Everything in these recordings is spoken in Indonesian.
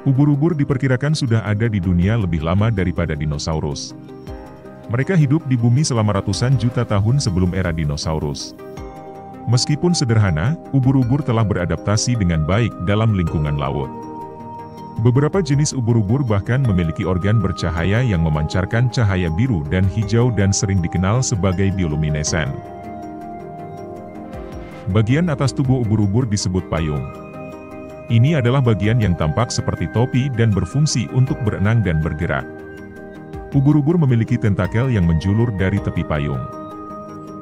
Ubur-ubur diperkirakan sudah ada di dunia lebih lama daripada dinosaurus. Mereka hidup di bumi selama ratusan juta tahun sebelum era dinosaurus. Meskipun sederhana, ubur-ubur telah beradaptasi dengan baik dalam lingkungan laut. Beberapa jenis ubur-ubur bahkan memiliki organ bercahaya yang memancarkan cahaya biru dan hijau dan sering dikenal sebagai bioluminesan. Bagian atas tubuh ubur-ubur disebut payung. Ini adalah bagian yang tampak seperti topi dan berfungsi untuk berenang dan bergerak. Ubur-ubur memiliki tentakel yang menjulur dari tepi payung.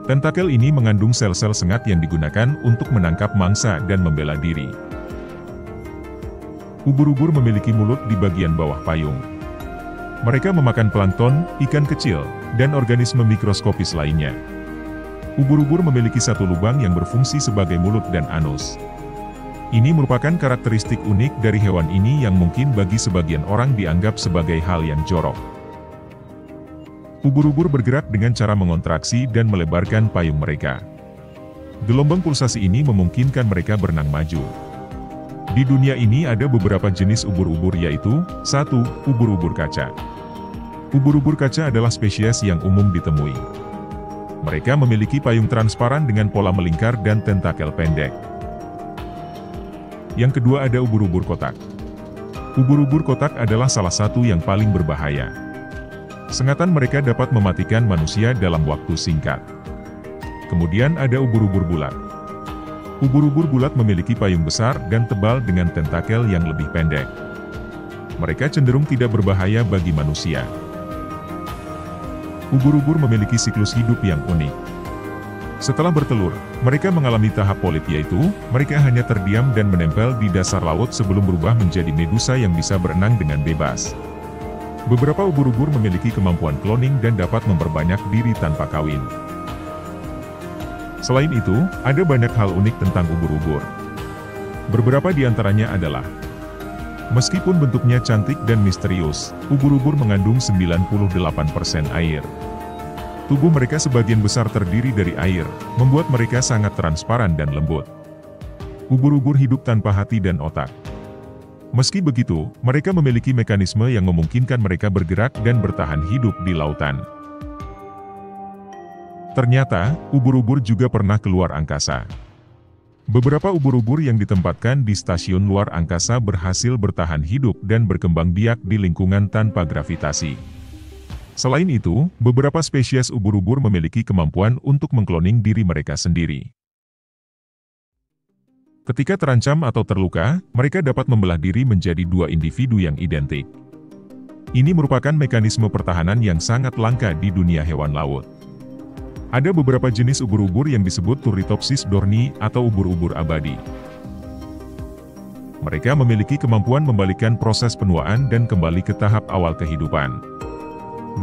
Tentakel ini mengandung sel-sel sengat yang digunakan untuk menangkap mangsa dan membela diri. Ubur-ubur memiliki mulut di bagian bawah payung. Mereka memakan plankton, ikan kecil, dan organisme mikroskopis lainnya. Ubur-ubur memiliki satu lubang yang berfungsi sebagai mulut dan anus. Ini merupakan karakteristik unik dari hewan ini yang mungkin bagi sebagian orang dianggap sebagai hal yang jorok. Ubur-ubur bergerak dengan cara mengontraksi dan melebarkan payung mereka. Gelombang pulsasi ini memungkinkan mereka berenang maju. Di dunia ini ada beberapa jenis ubur-ubur yaitu, 1. Ubur-ubur kaca. Ubur-ubur kaca adalah spesies yang umum ditemui. Mereka memiliki payung transparan dengan pola melingkar dan tentakel pendek. Yang kedua ada ubur-ubur kotak. Ubur-ubur kotak adalah salah satu yang paling berbahaya. Sengatan mereka dapat mematikan manusia dalam waktu singkat. Kemudian ada ubur-ubur bulat. Ubur-ubur bulat memiliki payung besar dan tebal dengan tentakel yang lebih pendek. Mereka cenderung tidak berbahaya bagi manusia. Ubur-ubur memiliki siklus hidup yang unik. Setelah bertelur, mereka mengalami tahap polip yaitu, mereka hanya terdiam dan menempel di dasar laut sebelum berubah menjadi medusa yang bisa berenang dengan bebas. Beberapa ubur-ubur memiliki kemampuan cloning dan dapat memperbanyak diri tanpa kawin. Selain itu, ada banyak hal unik tentang ubur-ubur. Beberapa di antaranya adalah, meskipun bentuknya cantik dan misterius, ubur-ubur mengandung 98% air. Tubuh mereka sebagian besar terdiri dari air, membuat mereka sangat transparan dan lembut. Ubur-ubur hidup tanpa hati dan otak. Meski begitu, mereka memiliki mekanisme yang memungkinkan mereka bergerak dan bertahan hidup di lautan. Ternyata, ubur-ubur juga pernah keluar angkasa. Beberapa ubur-ubur yang ditempatkan di stasiun luar angkasa berhasil bertahan hidup dan berkembang biak di lingkungan tanpa gravitasi. Selain itu, beberapa spesies ubur-ubur memiliki kemampuan untuk mengkloning diri mereka sendiri. Ketika terancam atau terluka, mereka dapat membelah diri menjadi dua individu yang identik. Ini merupakan mekanisme pertahanan yang sangat langka di dunia hewan laut. Ada beberapa jenis ubur-ubur yang disebut Turritopsis dohrnii atau ubur-ubur abadi. Mereka memiliki kemampuan membalikkan proses penuaan dan kembali ke tahap awal kehidupan.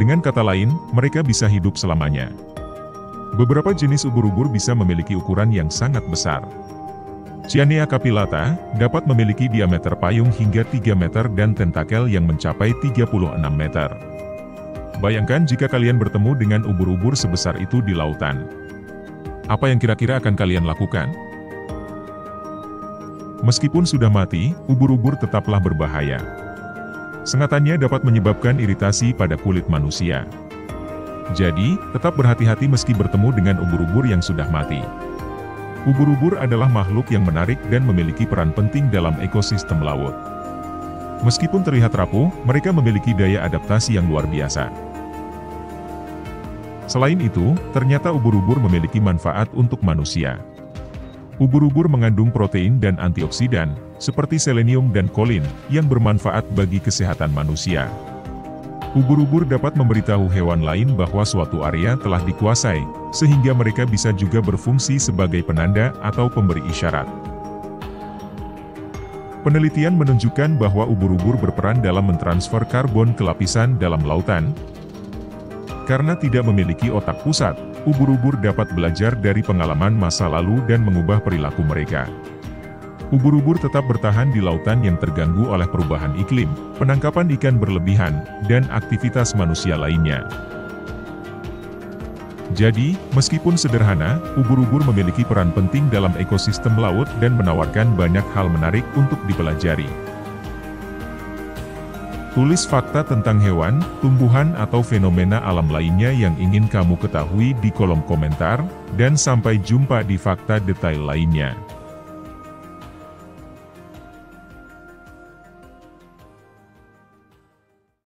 Dengan kata lain, mereka bisa hidup selamanya. Beberapa jenis ubur-ubur bisa memiliki ukuran yang sangat besar. Cyanea capillata dapat memiliki diameter payung hingga 3 meter dan tentakel yang mencapai 36 meter. Bayangkan jika kalian bertemu dengan ubur-ubur sebesar itu di lautan. Apa yang kira-kira akan kalian lakukan? Meskipun sudah mati, ubur-ubur tetaplah berbahaya. Sengatannya dapat menyebabkan iritasi pada kulit manusia. Jadi, tetap berhati-hati meski bertemu dengan ubur-ubur yang sudah mati. Ubur-ubur adalah makhluk yang menarik dan memiliki peran penting dalam ekosistem laut. Meskipun terlihat rapuh, mereka memiliki daya adaptasi yang luar biasa. Selain itu, ternyata ubur-ubur memiliki manfaat untuk manusia. Ubur-ubur mengandung protein dan antioksidan, seperti selenium dan kolin, yang bermanfaat bagi kesehatan manusia. Ubur-ubur dapat memberitahu hewan lain bahwa suatu area telah dikuasai, sehingga mereka bisa juga berfungsi sebagai penanda atau pemberi isyarat. Penelitian menunjukkan bahwa ubur-ubur berperan dalam mentransfer karbon ke lapisan dalam lautan. Karena tidak memiliki otak pusat, ubur-ubur dapat belajar dari pengalaman masa lalu dan mengubah perilaku mereka. Ubur-ubur tetap bertahan di lautan yang terganggu oleh perubahan iklim, penangkapan ikan berlebihan, dan aktivitas manusia lainnya. Jadi, meskipun sederhana, ubur-ubur memiliki peran penting dalam ekosistem laut dan menawarkan banyak hal menarik untuk dipelajari. Tulis fakta tentang hewan, tumbuhan atau fenomena alam lainnya yang ingin kamu ketahui di kolom komentar, dan sampai jumpa di fakta detail lainnya.